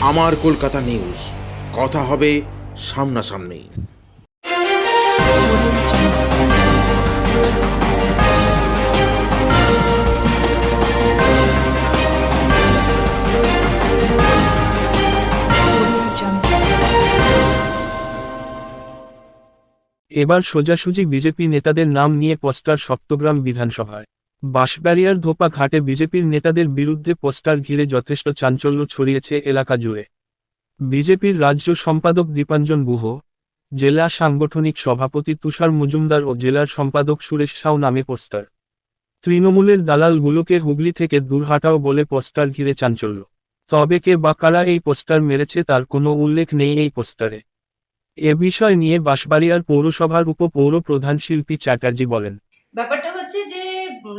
আমার কলকাতা নিউজ, কথা হবে সামনাসামনি। এবার সোজাসুজি বিজেপি নেতাদের নাম নিয়ে পোস্টার সপ্তগ্রাম বিধানসভায়। বাঁশবাড়িয়ার ধোপা ঘাটে বিজেপির নেতাদের বিরুদ্ধে পোস্টার ঘিরে যথেষ্ট চাঞ্চল্য ছড়িয়েছে এলাকা জুড়ে। বিজেপির রাজ্য সম্পাদক দীপাঞ্জন গুহ, জেলা সাংগঠনিক সভাপতি তুষার মজুমদার ও জেলার সম্পাদক সুরেশ সাউ নামে পোস্টার। তৃণমূলের দালালগুলোকে হুগলি থেকে দূর হাটাও বলে পোস্টার ঘিরে চাঞ্চল্য। তবে কে বা কারা এই পোস্টার মেরেছে তার কোনো উল্লেখ নেই এই পোস্টারে। এ বিষয় নিয়ে বাঁশবাড়িয়ার পৌরসভার উপপৌর প্রধান শিল্পী চ্যাটার্জি বলেন, ব্যাপারটা হচ্ছে যে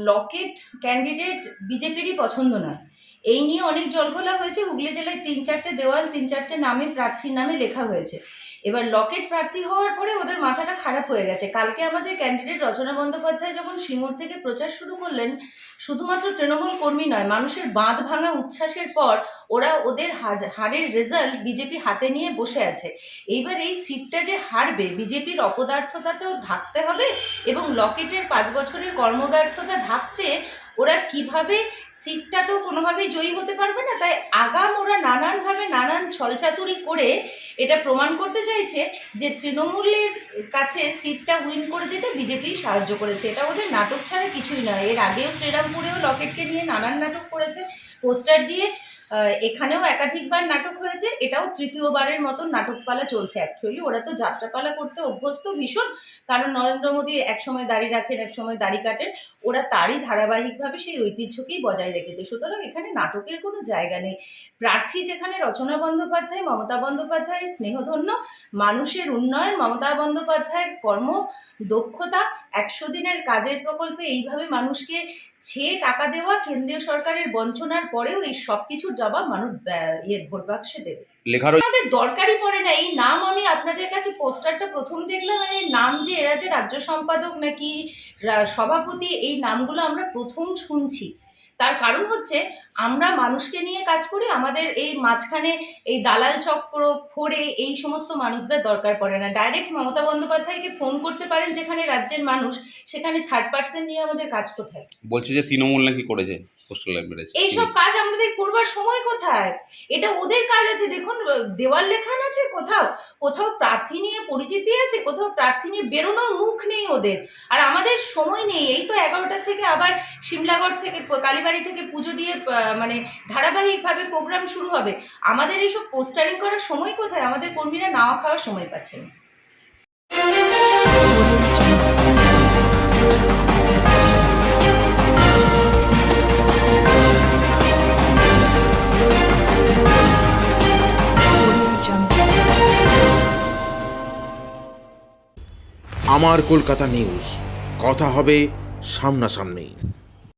লকেট ক্যান্ডিডেট বিজেপিরই পছন্দ নয়। এই নিয়ে অনেক জলঘোলা হয়েছে। হুগলি জেলায় 3-4টে দেওয়াল 3-4টে নামে প্রার্থীর নামে লেখা হয়েছে। এবার লকেট প্রার্থী হওয়ার পরে ওদের মাথাটা খারাপ হয়ে গেছে। কালকে আমাদের ক্যান্ডিডেট রচনা বন্দ্যোপাধ্যায় যখন সিঙ্গুর থেকে প্রচার শুরু করলেন, শুধুমাত্র তৃণমূল কর্মী নয়, মানুষের বাঁধ ভাঙা উচ্ছ্বাসের পর ওরা ওদের হারের রেজাল্ট বিজেপি হাতে নিয়ে বসে আছে। এইবার এই সিটটা যে হারবে, বিজেপির অপদার্থতাতেও ঢাকতে হবে এবং লকেটের 5 বছরের কর্মব্যর্থতা ঢাকতে ওরা কিভাবে সিটটা তো কোনোভাবেই জয়ী হতে পারবে না। তাই আগাম ওরা নানানভাবে নানান ছলচাতুরি করে এটা প্রমাণ করতে চাইছে যে তৃণমূলের কাছে সিটটা উইন করে দিতে বিজেপি সাহায্য করেছে। এটা ওদের নাটক ছাড়া কিছুই নয়। এর আগেও শ্রীরামপুরেও লকেটকে নিয়ে নানান নাটক করেছে, পোস্টার দিয়ে। এখানেও একাধিকবার নাটক হয়েছে। এটাও তৃতীয়বারের মতন নাটকপালা চলছে। অ্যাকচুয়ালি ওরা তো যাত্রাপালা করতে অভ্যস্ত ভীষণ, কারণ নরেন্দ্র মোদী একসময় দাড়ি রাখেন, একসময় দাড়ি কাটেন। ওরা তারই ধারাবাহিকভাবে সেই ঐতিহ্যকেই বজায় রেখেছে। সুতরাং এখানে নাটকের কোনো জায়গা নেই। প্রার্থী যেখানে রচনা বন্দ্যোপাধ্যায়, মমতা বন্দ্যোপাধ্যায়ের স্নেহধন্য, মানুষের উন্নয়ন, মমতা বন্দ্যোপাধ্যায়ের কর্ম দক্ষতা, 100 দিনের কাজের প্রকল্পে এইভাবে মানুষকে ছেয়ে টাকা দেওয়া, কেন্দ্রীয় সরকারের বঞ্চনার পরেও এই সব কিছুর জবাব মানুষ ভোট বাক্সে দেবে। আমাদের দরকারই পড়ে না এই নাম। আমি আপনাদের কাছে পোস্টারটা প্রথম দেখলাম, মানে নাম যে এরা যে রাজ্য সম্পাদক নাকি সভাপতি, এই নামগুলো আমরা প্রথম শুনছি। তার কারণ হচ্ছে আমরা মানুষকে নিয়ে কাজ করি। আমাদের এই মাঝখানে এই দালাল চক্র ফোড়ে এই সমস্ত মানুষদের দরকার পড়ে না। ডাইরেক্ট মমতা বন্দ্যোপাধ্যায়কে ফোন করতে পারেন যেখানে রাজ্যের মানুষ, সেখানে থার্ড পার্সন নিয়ে আমাদের কাজ কোথায়? বলছে যে তৃণমূল নাকি করেছে পোস্টার মেরেছে। এইসব কাজ আমাদের করবার সময় কোথায়? এটা ওদের কাজ আছে। দেখুন, দেওয়াল লেখান আছে, কোথাও কোথাও প্রার্থী নিয়ে পরিচিতি আছে, কোথাও প্রার্থী নিয়ে বেরোনোর মুখ নেই ওদের। আর আমাদের সময় নেই। এই তো 11টার থেকে আবার সিমলাগড় থেকে কালীবাড়ি থেকে পুজো দিয়ে মানে ধারাবাহিকভাবে প্রোগ্রাম শুরু হবে। আমাদের এইসব পোস্টারিং করার সময় কোথায়? আমাদের কর্মীরা নাওয়া খাওয়ার সময় পাচ্ছে না। আমার কলকাতা নিউজ, কথা হবে সামনাসামনি।